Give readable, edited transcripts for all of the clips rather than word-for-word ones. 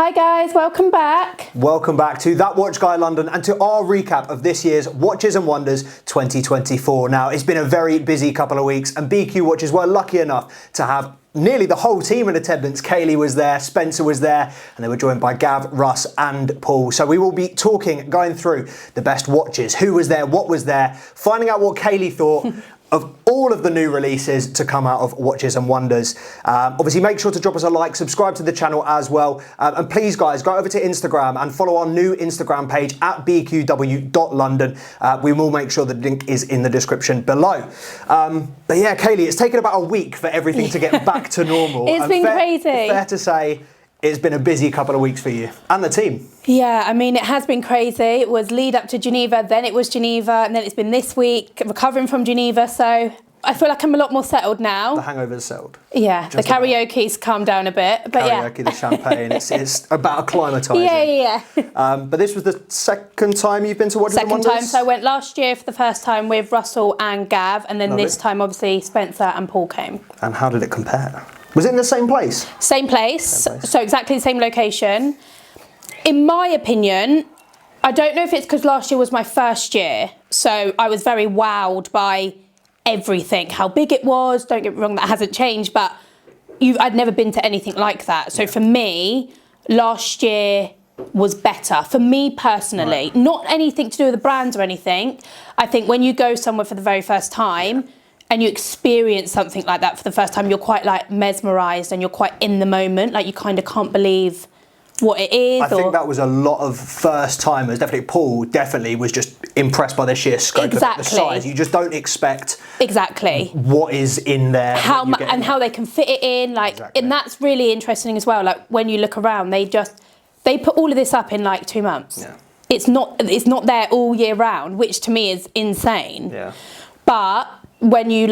Hi guys, welcome back. Welcome back to That Watch Guy London and to our recap of this year's Watches and Wonders 2024. Now, it's been a very busy couple of weeks and BQ Watches were lucky enough to have nearly the whole team in attendance. Kaylie was there, Spencer was there, and they were joined by Gav, Russ and Paul. So we will be going through the best watches, who was there, what was there, finding out what Kaylie thought of all of the new releases to come out of Watches and Wonders. Obviously, make sure to drop us a like, subscribe to the channel as well. And please, guys, go over to Instagram and follow our new Instagram page at bqw.london. We will make sure the link is in the description below. But yeah, Kaylie, it's taken about a week for everything to get back to normal. It's been crazy. Fair to say, it's been a busy couple of weeks for you and the team. Yeah, I mean, it has been crazy. It was lead up to Geneva, then it was Geneva, and then it's been this week, recovering from Geneva. So I feel like I'm a lot more settled now. The hangover's settled. Yeah, the karaoke's calmed down a bit. But karaoke, the champagne, it's about acclimatising. Yeah. But this was the second time you've been to Watches and Wonders? Second time. So I went last year for the first time with Russell and Gav, and then this time, obviously, Spencer and Paul came. And how did it compare? Was it in the same place? Same place. So exactly the same location. In my opinion, I don't know if it's because last year was my first year, so I was very wowed by everything, how big it was. Don't get me wrong, that hasn't changed, but I'd never been to anything like that. So for me, last year was better for me personally. Right. Not anything to do with the brands or anything. I think when you go somewhere for the very first time, and you experience something like that for the first time, you're quite like mesmerised and you're quite in the moment. Like you kind of can't believe what it is. I think that was a lot of first timers. Definitely Paul definitely was just impressed by the sheer scope of the size. You just don't expect what is in there. How they can fit it in. And that's really interesting as well. Like when you look around, they put all of this up in like 2 months. Yeah. It's not there all year round, which to me is insane. Yeah. But when you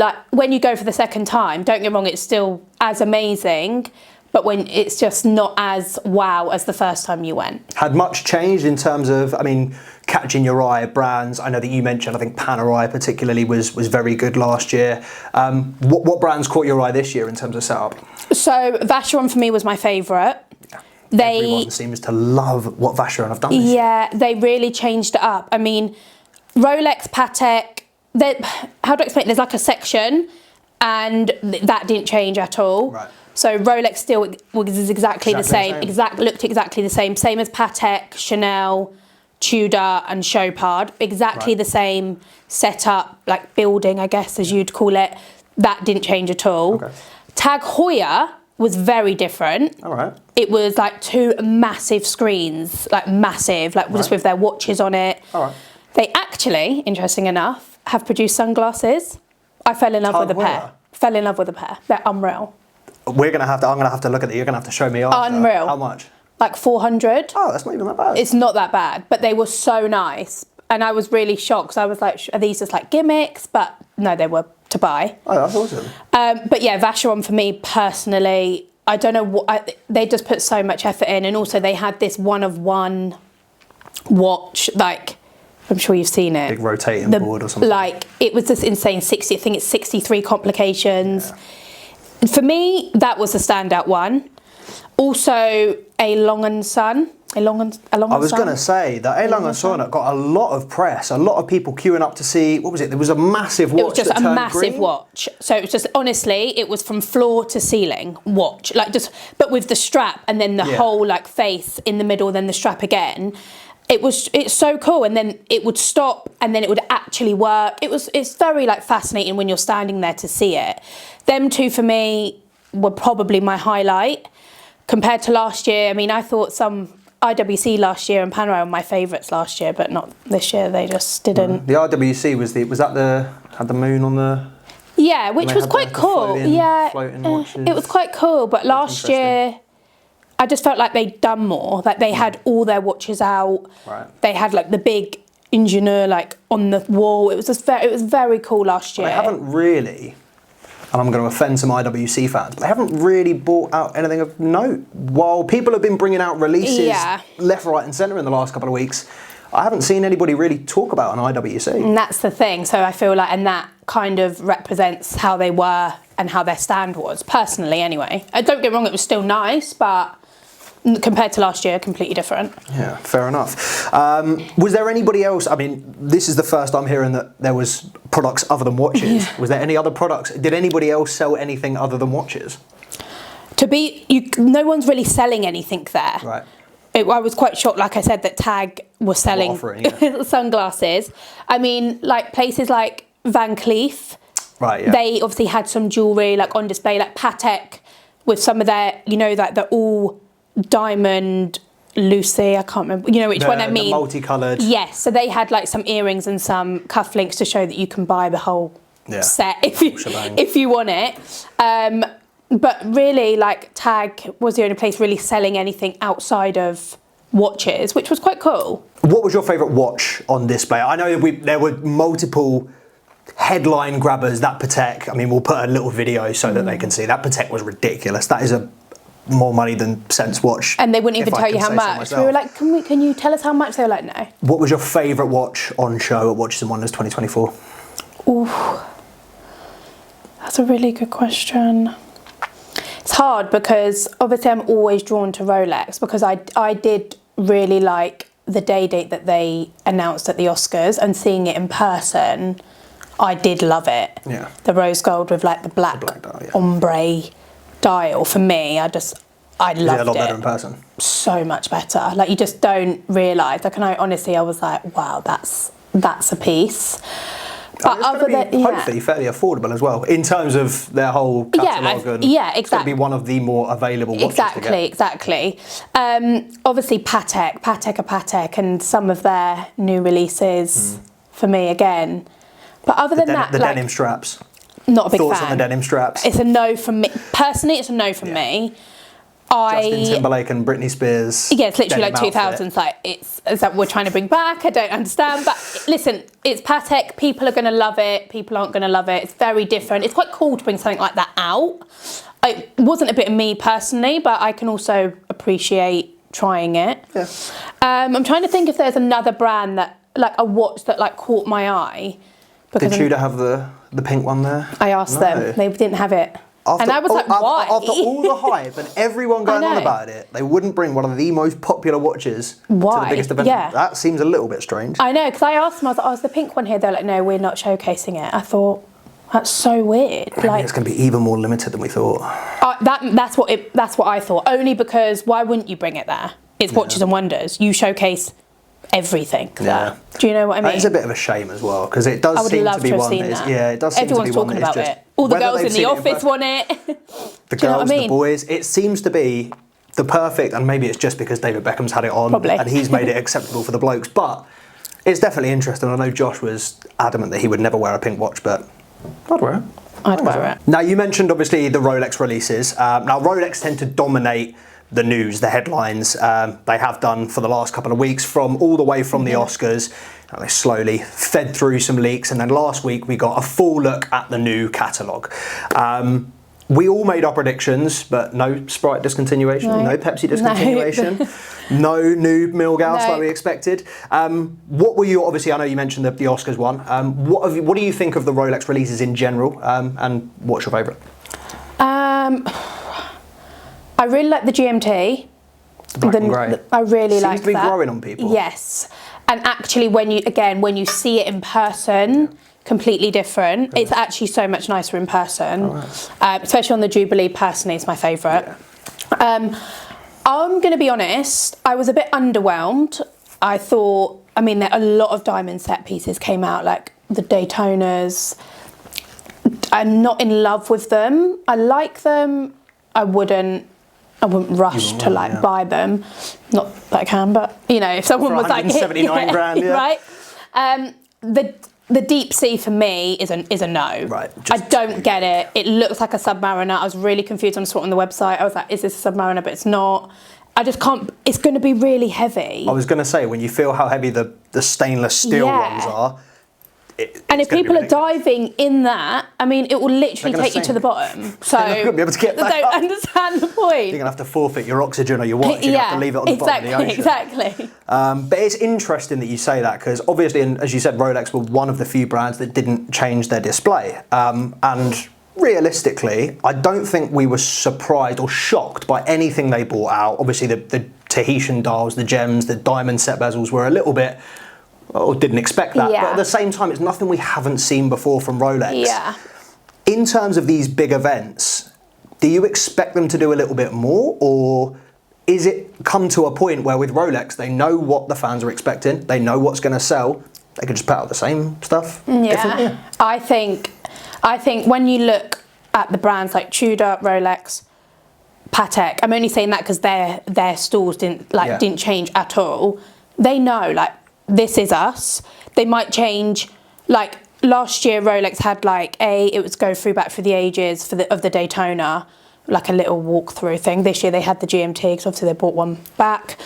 go for the second time, don't get me wrong, it's still as amazing, but when it's just not as wow as the first time you went. Had much changed in terms of, I mean, catching your eye brands? I know that you mentioned, I think Panerai particularly was very good last year. What brands caught your eye this year in terms of setup? So Vacheron for me was my favourite. Everyone seems to love what Vacheron have done this year. Yeah, they really changed it up. I mean, Rolex, Patek, how do I explain? There's like a section, and that didn't change at all. Right. So Rolex still was exactly the same. Looked exactly the same. Same as Patek, Chanel, Tudor, and Chopard. Exactly the same setup, like building, I guess, as you'd call it. That didn't change at all. Okay. Tag Heuer was very different. All right. It was like 2 massive screens, like massive, like just with their watches on it. All right. They actually, interesting enough, have produced sunglasses. I fell in love with a pair. Fell in love with a pair. They're unreal. I'm gonna have to look at it. You're gonna have to show me after. Unreal. How much? Like 400. Oh, that's not even that bad. It's not that bad, but they were so nice. And I was really shocked. So I was like, are these just like gimmicks? But no, they were to buy. Oh, that's awesome. But yeah, Vacheron for me personally, I don't know what, they just put so much effort in. And also they had this one-of-one watch, like, I'm sure you've seen it. Big rotating board or something. Like, it was just insane. I think it's 63 complications. Yeah. For me, that was a standout one. Also, A. Long & Son. I was going to say that A. Long & Son got a lot of press, a lot of people queuing up to see, what was it? There was a massive watch. It was just a massive watch. So it was just, honestly, it was from floor to ceiling watch. Like just, but with the strap and then the whole like face in the middle, then the strap again. It's so cool, and then it would stop and then it would actually work. It's very like fascinating when you're standing there to see it. Them two for me were probably my highlight compared to last year. I mean, I thought some IWC last year and Panerai were my favourites last year, but not this year. They just didn't. The IWC had the moon on the. Yeah, which was quite cool. Floating watches. It was quite cool, but last year I just felt like they'd done more. Like they had all their watches out. Right. They had like the big ingenieur like on the wall. It was very cool last year. They haven't really, and I'm going to offend some IWC fans, but they haven't really brought out anything of note. While people have been bringing out releases left, right, and centre in the last couple of weeks, I haven't seen anybody really talk about an IWC. And that's the thing. So I feel like, and that kind of represents how they were and how their stand was, personally anyway. Don't get me wrong, it was still nice, but compared to last year, completely different. Yeah, fair enough. Was there anybody else? I mean, this is the first I'm hearing that there was products other than watches. Yeah. Was there any other products? Did anybody else sell anything other than watches? No one's really selling anything there. Right. I was quite shocked, like I said, that Tag was selling sunglasses. I mean, like places like Van Cleef, right? Yeah. They obviously had some jewellery like on display, like Patek, with some of their, like they're all diamond, Lucy, I can't remember, which one I mean. The multicoloured. Yes, so they had like some earrings and some cufflinks to show that you can buy the whole set if you want it. But really, like Tag was the only place really selling anything outside of watches, which was quite cool. What was your favourite watch on display? I know there were multiple headline grabbers. That Patek, I mean, we'll put a little video so that they can see. That Patek was ridiculous. That is more money than Sense watch. And they wouldn't even tell you how much. We were like, can you tell us how much? They were like, no. What was your favourite watch on show at Watches and Wonders 2024? Ooh, that's a really good question. It's hard because obviously I'm always drawn to Rolex because I did really like the day date that they announced at the Oscars, and seeing it in person, I did love it. Yeah. The rose gold with like the black dial, ombre dial, for me, I loved it. A lot better in person. So much better. Like you just don't realise. Like, and I was like, wow, that's a piece. But hopefully fairly affordable as well in terms of their whole catalogue. Exactly. It's going to be one of the more available watches to get. Exactly. Obviously Patek, and some of their new releases for me again. But other than that, the denim straps. Not a big Thoughts fan. on the denim straps? It's a no from me. Personally, it's a no from me. Justin Timberlake and Britney Spears. Yeah, it's literally like 2000s. Like it's that we're trying to bring back. I don't understand, but listen, it's Patek. People are going to love it. People aren't going to love it. It's very different. It's quite cool to bring something like that out. It wasn't a bit of me personally, but I can also appreciate trying it. Yeah. I'm trying to think if there's another brand that, like a watch that like caught my eye. Did Tudor have the pink one there? I asked them. They didn't have it. And I was like, why? After all the hype and everyone going on about it, they wouldn't bring one of the most popular watches to the biggest event. Yeah. That seems a little bit strange. I know, because I asked them, I was like, oh, is the pink one here? They're like, no, we're not showcasing it. I thought, that's so weird. Maybe it's going to be even more limited than we thought. That's what I thought. Only because why wouldn't you bring it there? It's Watches and Wonders. You showcase everything there. Do you know what I mean? It's a bit of a shame as well, because it does seem to be one that is, it does seem Everyone's to be one talking that is about just, it. All the girls in the office want it. The girls, the boys. It seems to be the perfect, and maybe it's just because David Beckham's had it on and he's made it acceptable for the blokes, but it's definitely interesting. I know Josh was adamant that he would never wear a pink watch, but I'd wear it. I'd wear it. Now, you mentioned obviously the Rolex releases. Now, Rolex tend to dominate the news, the headlines. They have done for the last couple of weeks, all the way from the Oscars. They slowly fed through some leaks, and then last week we got a full look at the new catalogue. We all made our predictions, but no Sprite discontinuation, no Pepsi discontinuation, no new Milgauss like we expected. What were you, obviously I know you mentioned the Oscars one, what do you think of the Rolex releases in general, and what's your favourite? I really like the GMT. The black and grey. I really like that. Seems to be growing on people. Yes. And actually when you see it in person, completely different. It's actually so much nicer in person. Especially on the Jubilee, personally, it's my favourite. I'm going to be honest, I was a bit underwhelmed. I thought, a lot of diamond set pieces came out, like the Daytonas. I'm not in love with them. I like them. I wouldn't rush to buy them. Not that I can, but if someone was like 179 grand, right? The deep sea for me is a no. Right. I don't get it. It looks like a Submariner. I was really confused when I saw it on the website. I was like, is this a Submariner? But it's not. I just can't. It's going to be really heavy. I was going to say, when you feel how heavy the stainless steel ones are. And if people are diving in that, it will literally take you to the bottom. So you're not going to be able to get back I don't up. understand the point. You're going to have to forfeit your oxygen or your watch. You're going to have to leave it on the bottom of the ocean. Exactly. But it's interesting that you say that, because obviously, and as you said, Rolex were one of the few brands that didn't change their display. And realistically, I don't think we were surprised or shocked by anything they brought out. Obviously, the Tahitian dials, the gems, the diamond set bezels were a little bit, or didn't expect that. Yeah. But at the same time, it's nothing we haven't seen before from Rolex. Yeah. In terms of these big events, do you expect them to do a little bit more, or is it come to a point where with Rolex, they know what the fans are expecting, they know what's going to sell, they could just put out the same stuff? Yeah. I think when you look at the brands like Tudor, Rolex, Patek, I'm only saying that because their stores didn't change at all. They know, like, this is us. They might change, like last year Rolex had it was go through back through the ages of the Daytona, like a little walkthrough thing. This year they had the GMT because obviously they bought one back.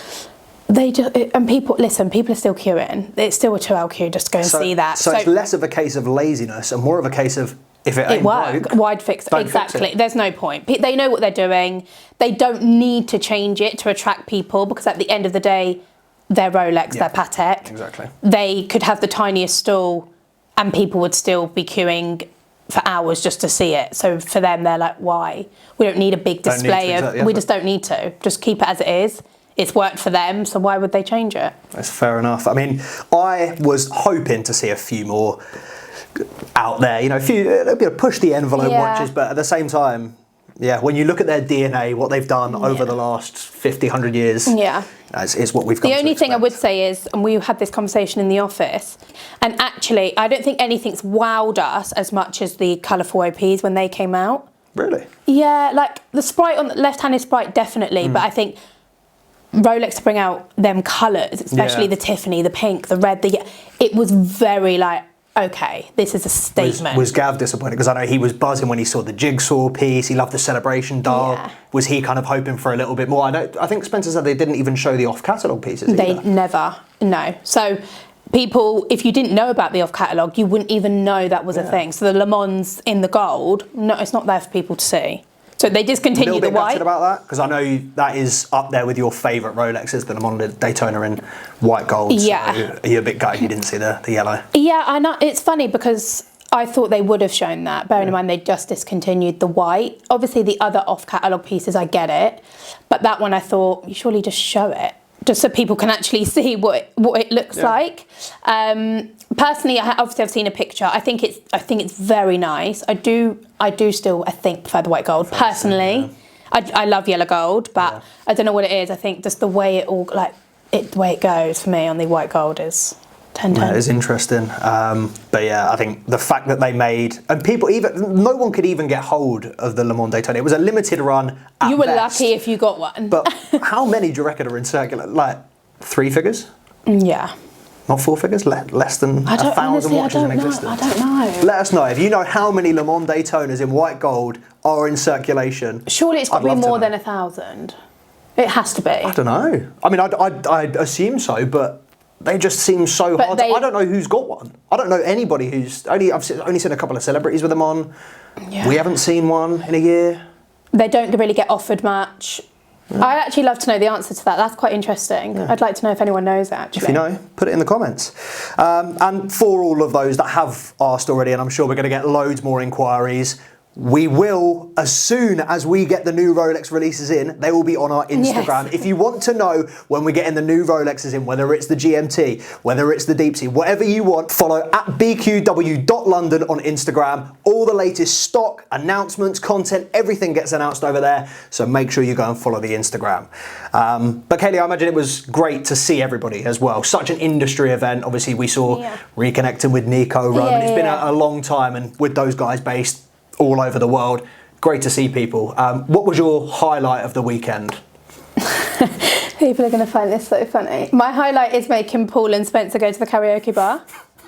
People are still queuing. It's still a 2-hour queue just to go and see that. So it's less of a case of laziness and more of a case of if it ain't work, broke, wide fix. Exactly. There's no point. They know what they're doing. They don't need to change it to attract people because at the end of the day, they're Rolex, they're Patek. Exactly. They could have the tiniest stall and people would still be queuing for hours just to see it. So for them, they're like, why? We don't need a big display we just don't need to. Just keep it as it is. It's worked for them, so why would they change it? That's fair enough. I mean, I was hoping to see a few more out there, a bit of push the envelope watches, but at the same time, when you look at their DNA, what they've done over the last 50, 100 years, it's what we've got. The only thing I would say is, and we had this conversation in the office, and actually, I don't think anything's wowed us as much as the colourful OPs when they came out. Really? Yeah, like the Sprite on the left-handed Sprite, definitely, but I think Rolex to bring out them colours, especially the Tiffany, the pink, the red, it was very okay, this is a statement. Was Gav disappointed? Because I know he was buzzing when he saw the jigsaw piece. He loved the celebration dial. Yeah. Was he kind of hoping for a little bit more? I think Spencer said they didn't even show the off-catalogue pieces either. They never, no. So people, if you didn't know about the off-catalogue, you wouldn't even know that was a thing. So the Le Mans in the gold, no, it's not there for people to see. So they discontinued the white. Gutted about that, because I know that is up there with your favourite Rolexes, the Le Mans Daytona in white gold. Yeah. So are you a bit gutted you didn't see the yellow? Yeah, I know. It's funny because I thought they would have shown that, bearing in mind they just discontinued the white. Obviously the other off-catalogue pieces, I get it. But that one I thought, you surely just show it. Just so people can actually see what it looks like. Personally, I've seen a picture. I think it's very nice. I do still prefer the white gold. Personally, I love yellow gold, but I don't know what it is. I think just the way the way it goes for me on the white gold is 10/10. Yeah, it's interesting. But yeah, I think the fact that they made, and no one could even get hold of the Le Mans Daytona. It was a limited run at You were best. lucky if you got one. But how many do you reckon are in circular? Like 3 figures? Yeah. Not 4 figures? Less than 1,000 watches in existence? I don't know. Let us know. If you know how many Le Mans Daytonas in white gold are in circulation. Surely it's got to be more than 1,000. It has to be. I don't know. I mean, I'd assume so, but they just seem so hard. I don't know who's got one. I don't know anybody who's... I've only seen a couple of celebrities with them on. Yeah. We haven't seen one in a year. They don't really get offered much. I'd actually love to know the answer to that. That's quite interesting. I'd like to know if anyone knows it, actually. If you know, put it in the comments. And for all of those that have asked already, and I'm sure we're going to get loads more inquiries, we will, as soon as we get the new Rolex releases in, they will be on our Instagram. Yes. If you want to know when we're getting the new Rolexes in, whether it's the GMT, whether it's the Deep Sea, whatever you want, follow at bqw.london on Instagram. All the latest stock, announcements, content, everything gets announced over there. So make sure you go and follow the Instagram. But Kaylie, I imagine it was great to see everybody as well. Such an industry event. Obviously, we saw reconnecting with Nico, Roman. It's been a long time, and with those guys based all over the world. Great to see people. What was your highlight of the weekend? People are going to find this so funny. My highlight is making Paul and Spencer go to the karaoke bar.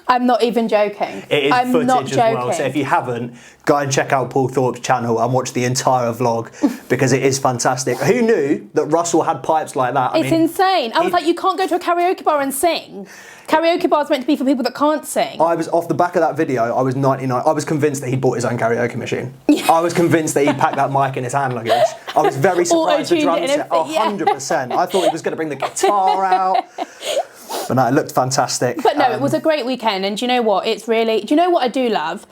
I'm not even joking. It is I'm footage not as joking. well, so if you haven't, go and check out Paul Thorpe's channel and watch the entire vlog because it is fantastic. Who knew that Russell had pipes like that? It's insane. I was like, you can't go to a karaoke bar and sing. Karaoke bars meant to be for people that can't sing. I was off the back of that video. I was 99. I was convinced that he bought his own karaoke machine. I was convinced that he packed that mic in his hand luggage. I was very surprised the drum set. 100%. I thought he was going to bring the guitar out. But no, it looked fantastic. But no, it was a great weekend. And do you know what? It's really... Do you know what I do love?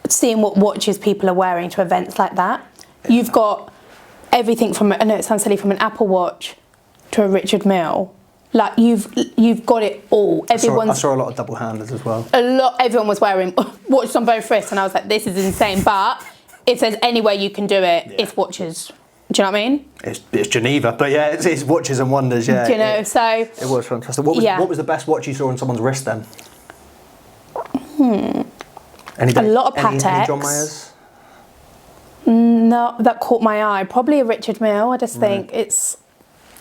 seeing what watches people are wearing to events like that. You've got everything from, I know it sounds silly, from an Apple Watch to a Richard Mille. Like you've got it all. I saw a lot of double handers as well. Everyone was wearing watches on both wrists, and I was like, this is insane. But if there's any way you can do it, it's watches. Do you know what I mean? It's Geneva, but yeah, it's watches and wonders. Yeah, do you know? So it was fantastic. What was the best watch you saw on someone's wrist then? A lot of Pateks. Any John Mayers? No, that caught my eye. Probably a Richard Mille. I just think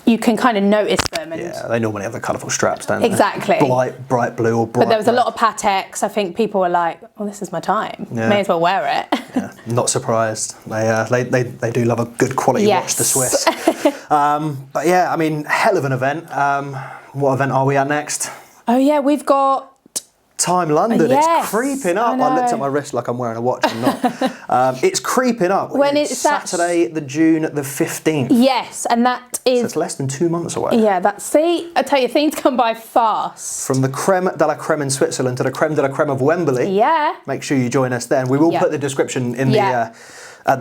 you can kind of notice them. And yeah, they normally have the colourful straps, don't they? Exactly. Bright blue or bright But there was red. a lot of Pateks. I think people were like, "Oh, this is my time. Yeah. May as well wear it." Yeah, not surprised. They do love a good quality watch, the Swiss. But yeah, I mean, hell of an event. What event are we at next? Oh yeah, we've got Time London. Yes, it's creeping up. I looked at my wrist like I'm wearing a watch and not. It's creeping up. When it's Saturday, June the 15th. Yes, and that is. So it's less than 2 months away. Yeah, I tell you, things come by fast. From the creme de la creme in Switzerland to the creme de la creme of Wembley. Yeah. Make sure you join us then. We will put the description in the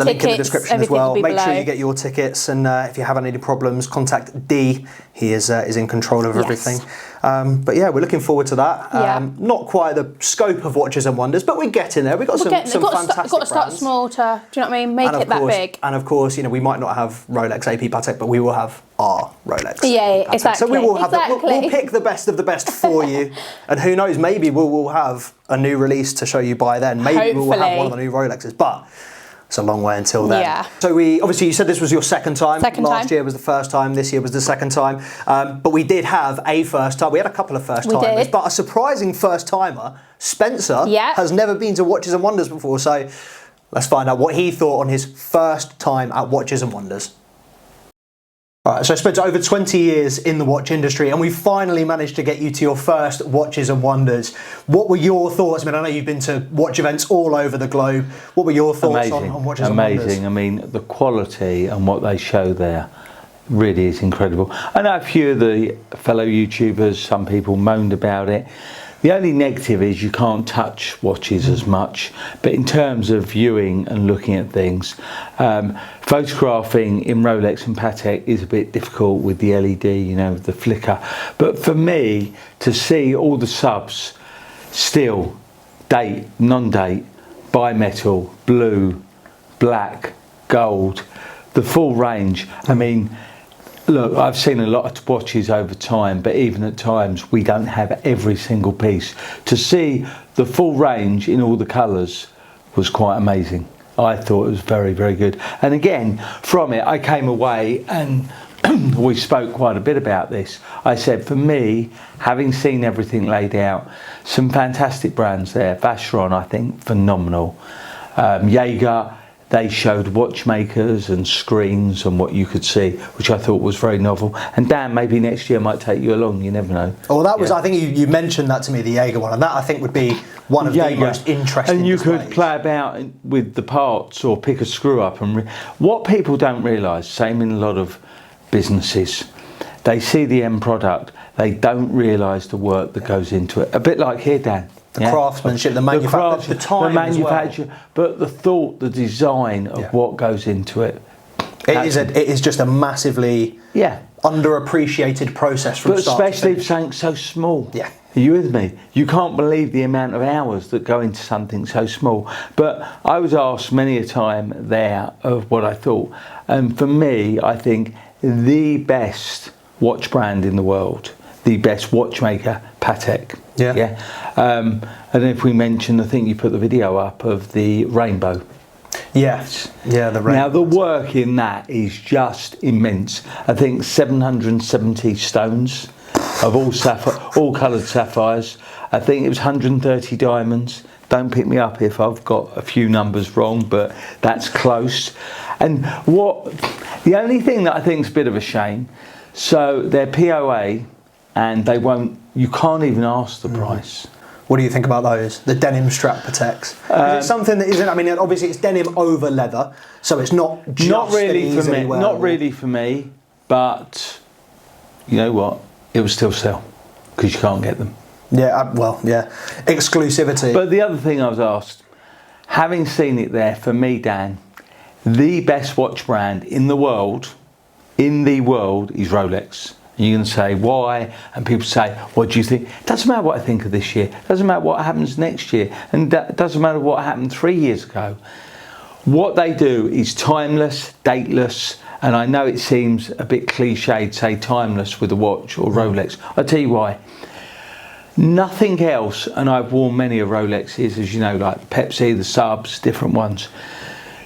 link in the description as well. Make sure you get your tickets, and if you have any problems, contact D. He is in control of everything. But yeah, we're looking forward to that. Not quite the scope of Watches and Wonders, but we're getting there. We've got some fantastic got to start brands. small to, do you know what I mean? Make it that big. And of course, we might not have Rolex AP Patek, but we will have our Rolex. Yeah, Patek. exactly. So we will have we'll pick the best of the best for you. And who knows, maybe we'll have a new release to show you by then. Maybe we'll have one of the new Rolexes. But it's a long way until then. Yeah. So obviously you said this was your second time. Last year was the first time. This year was the second time. But we did have a first time. We had a couple of first timers, but a surprising first timer, Spencer, has never been to Watches and Wonders before. So let's find out what he thought on his first time at Watches and Wonders. All right, so I spent over 20 years in the watch industry, and we finally managed to get you to your first Watches and Wonders. What were your thoughts? I mean, I know you've been to watch events all over the globe. What were your thoughts on Watches and Wonders? Amazing. I mean, the quality and what they show there really is incredible. I know a few of the fellow YouTubers, some people moaned about it. The only negative is you can't touch watches as much, but in terms of viewing and looking at things, photographing in Rolex and Patek is a bit difficult with the LED, the flicker. But for me, to see all the subs, steel, date, non-date, bimetal, blue, black, gold, the full range, I mean, look, I've seen a lot of watches over time, but even at times we don't have every single piece. To see the full range in all the colours was quite amazing. I thought it was very, very good. And again, from it, I came away and we spoke quite a bit about this. I said, for me, having seen everything laid out, some fantastic brands there. Vacheron, I think, phenomenal. Jaeger, they showed watchmakers and screens and what you could see, which I thought was very novel. And Dan, maybe next year might take you along, you never know. Oh, that was, I think you mentioned that to me, the Jaeger one, and that I think would be one of the most interesting And you displays. could play about with the parts or pick a screw up. And what people don't realise, same in a lot of businesses, they see the end product, they don't realise the work that goes into it. A bit like here, Dan. The craftsmanship, the manufacture, the time manufacture, but the thought, the design of what goes into it. It is just a massively underappreciated process from start to finish. Especially if something's so small. Yeah. Are you with me? You can't believe the amount of hours that go into something so small. But I was asked many a time there of what I thought. And for me, I think the best watch brand in the world, the best watchmaker, Patek. And if we mention, I think you put the video up of the rainbow. Yes. Yeah, the rainbow. Now the work in that is just immense. I think 770 stones of all coloured sapphires. I think it was 130 diamonds. Don't pick me up if I've got a few numbers wrong, but that's close. And the only thing that I think is a bit of a shame, so they're POA, and you can't even ask the price. What do you think about those? The denim strap Pateks? Is it something that isn't, I mean, obviously it's denim over leather, so it's not just not really for me. wearable. Not really for me, but you know what? It will still sell because you can't get them. Yeah, exclusivity. But the other thing I was asked, having seen it there, for me, Dan, the best watch brand in the world is Rolex. And you're going to say, why? And people say, what do you think? It doesn't matter what I think of this year. It doesn't matter what happens next year. And it doesn't matter what happened 3 years ago. What they do is timeless, dateless. And I know it seems a bit cliche to say timeless with a watch or Rolex. I'll tell you why. Nothing else, and I've worn many of Rolexes, as you know, like Pepsi, the subs, different ones.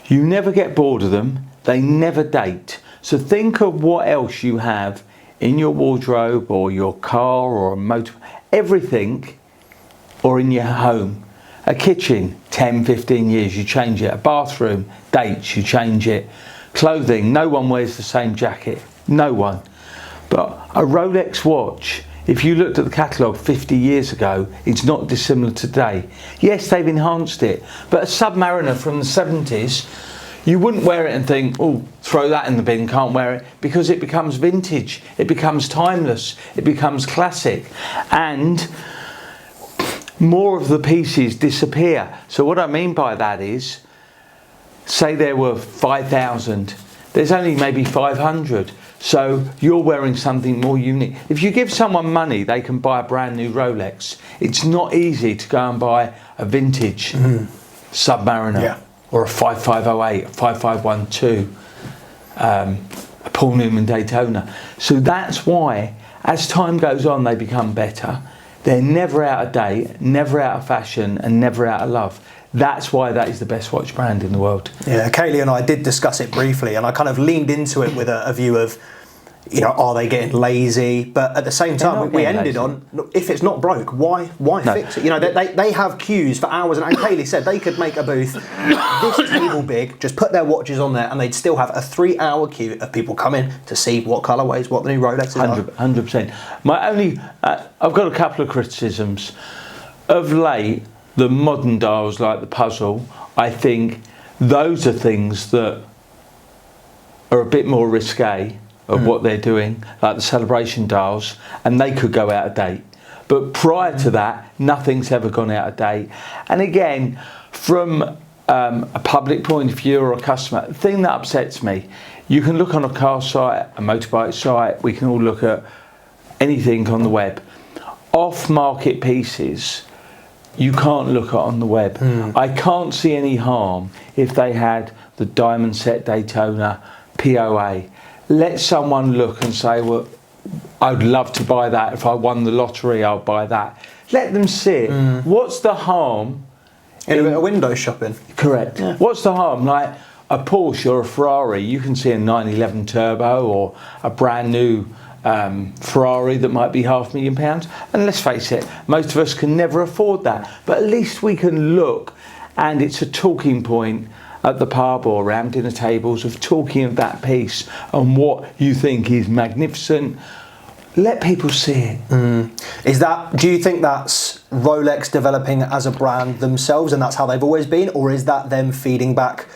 You never get bored of them. They never date. So think of what else you have in your wardrobe or your car or a motor, everything, or in your home. A kitchen, 10, 15 years, you change it. A bathroom, dates, you change it. Clothing, no one wears the same jacket. No one. But a Rolex watch, if you looked at the catalogue 50 years ago, it's not dissimilar today. Yes, they've enhanced it, but a Submariner from the 70s, you wouldn't wear it and think, oh, throw that in the bin, can't wear it, because it becomes vintage, it becomes timeless, it becomes classic, and more of the pieces disappear. So what I mean by that is, say there were 5,000, there's only maybe 500. So you're wearing something more unique. If you give someone money, they can buy a brand new Rolex. It's not easy to go and buy a vintage Submariner or a 5508, a 5512, a Paul Newman Daytona. So that's why, as time goes on, they become better. They're never out of date, never out of fashion, and never out of love. That's why that is the best watch brand in the world. Yeah, Kaylie and I did discuss it briefly, and I kind of leaned into it with a view of, you know, are they getting lazy? But at the same time, we ended on, if it's not broke, why fix it? You know, they have queues for hours, and Kaylie said they could make a booth this table big, just put their watches on there, and they'd still have a 3-hour queue of people coming to see what colourways, what the new Rolexes are. 100%. My only, I've got a couple of criticisms. Of late, the modern dials like the puzzle, I think those are things that are a bit more risque of what they're doing, like the celebration dials, and they could go out of date. But prior to that, nothing's ever gone out of date. And again, from a public point of view or a customer, the thing that upsets me, you can look on a car site, a motorbike site, we can all look at anything on the web. Off-market pieces, you can't look at on the web. I can't see any harm if they had the diamond set Daytona POA. Let someone look and say, well, I'd love to buy that. If I won the lottery, I'll buy that. Let them see it. What's the harm? In a bit of window shopping. Correct. Yeah. What's the harm? Like a Porsche or a Ferrari, you can see a 911 Turbo or a brand new Ferrari that might be £500,000, and let's face it, most of us can never afford that, but at least we can look, and it's a talking point at the pub or around dinner tables of talking of that piece and what you think is magnificent. Let people see it. Do you think that's Rolex developing as a brand themselves and that's how they've always been, or is that them feeding back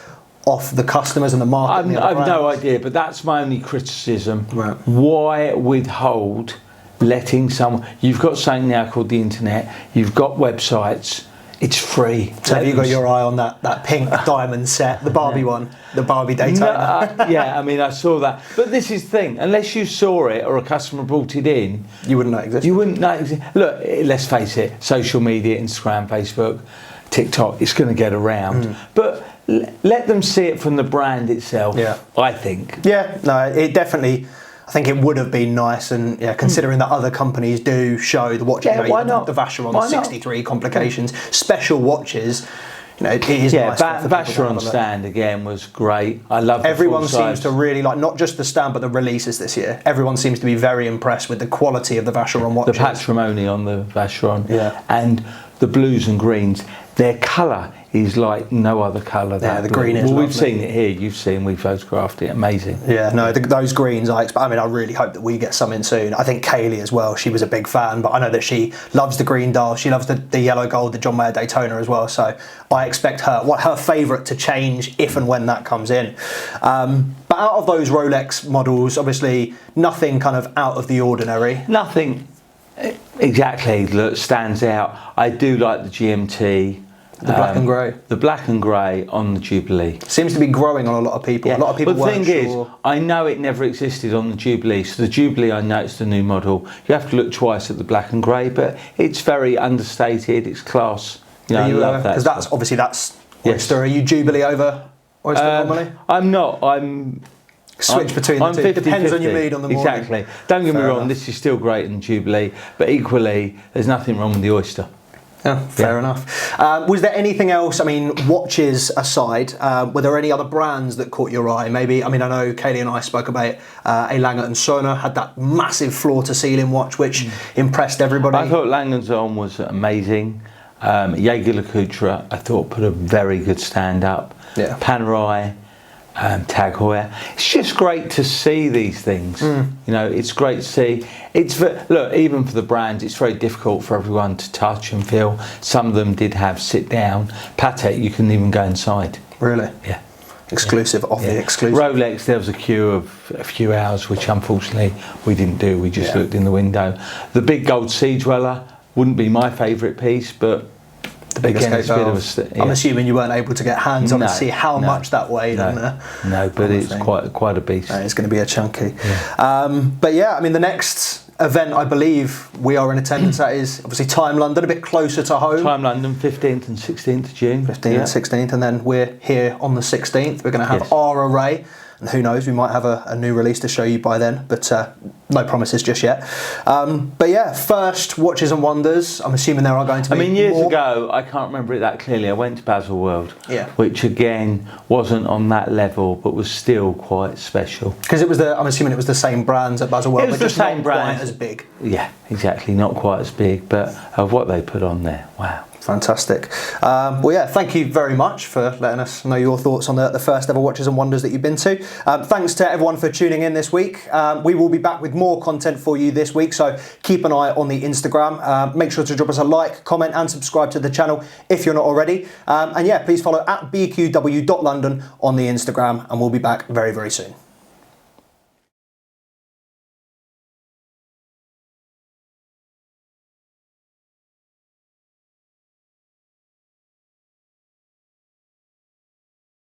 off the customers and the market? I've no idea, but that's my only criticism. Right. Why withhold letting someone... You've got something now called the internet, you've got websites, it's free. So have you got your eye on that pink diamond set, the Barbie one, the Barbie Daytona? No, yeah, I mean, I saw that. But this is the thing, unless you saw it or a customer brought it in... You wouldn't know it existed. You wouldn't know it existed. Look, let's face it, social media, Instagram, Facebook, TikTok, it's going to get around. But let them see it from the brand itself, I think. Yeah, no, it definitely... I think it would have been nice, and considering that other companies do show the watches, why not? The Vacheron 63 complications, special watches, it is nice. Yeah, Vacheron stand again was great. I love. Everyone seems to really like not just the stand, but the releases this year. Everyone seems to be very impressed with the quality of the Vacheron watches. The patrimony on the Vacheron, and the blues and greens. Their colour is like no other colour. Yeah, the green is lovely. We've seen it here. We've photographed it. Amazing. Yeah, no, those greens. I really hope that we get some in soon. I think Kaylie as well. She was a big fan, but I know that she loves the green dial. She loves the yellow gold, the John Mayer Daytona as well. So I expect her favourite to change if and when that comes in. But out of those Rolex models, obviously nothing kind of out of the ordinary. Nothing exactly that stands out. I do like the GMT. The black and grey. The black and grey on the Jubilee. Seems to be growing on a lot of people. Yeah. A lot of people But the thing sure. is, I know it never existed on the Jubilee. So the Jubilee, I know it's the new model. You have to look twice at the black and grey, but it's very understated. It's class. You know, I love that. Because that's obviously that's Yes. Oyster. Are you Jubilee over Oyster normally? I'm not. I'm Switch between the two. 50, Depends on your 50. mood on the morning. Exactly. Don't get me Fair wrong. enough. This is still great in Jubilee, but equally, there's nothing wrong with the Oyster. Yeah, fair enough. Was there anything else, I mean, watches aside, were there any other brands that caught your eye? Maybe, I mean, I know Kaylie and I spoke about a Lange & Söhne, had that massive floor-to-ceiling watch, which impressed everybody. I thought Lange & Söhne was amazing. Jaeger-LeCoultre, I thought, put a very good stand up. Yeah. Panerai, Tag Heuer. It's just great to see these things. You know, it's great to see. Look, even for the brands, it's very difficult for everyone to touch and feel. Some of them did have sit down. Patek, you couldn't even go inside. Really? Yeah. Exclusive of the exclusive. Rolex, there was a queue of a few hours, which unfortunately we didn't do. We just looked in the window. The big gold Sea Dweller wouldn't be my favourite piece, but the biggest again, it's a bit of a, I'm assuming you weren't able to get hands on and see how much that weighed on there. No, but it's quite a beast. It's going to be a chunky. But yeah, I mean, the next event I believe we are in attendance at is obviously Time London, a bit closer to home. Time London, 15th and 16th of June. 15th and 16th, and then we're here on the 16th. We're going to have our array. And who knows, we might have a new release to show you by then, but no promises just yet. But yeah, first Watches and Wonders. I'm assuming there are going to be years more. ago, I can't remember it that clearly, I went to Baselworld, which again wasn't on that level, but was still quite special. Because I'm assuming it was the same brands at Baselworld, it was but the just same not brand. quite as big. Yeah, exactly, not quite as big, but of what they put on there, wow. Fantastic. Well, yeah, thank you very much for letting us know your thoughts on the first ever Watches and Wonders that you've been to. Thanks to everyone for tuning in this week. We will be back with more content for you this week, so keep an eye on the Instagram. Make sure to drop us a like, comment and subscribe to the channel if you're not already. And yeah, please follow at bqw.london on the Instagram, and we'll be back very, very soon.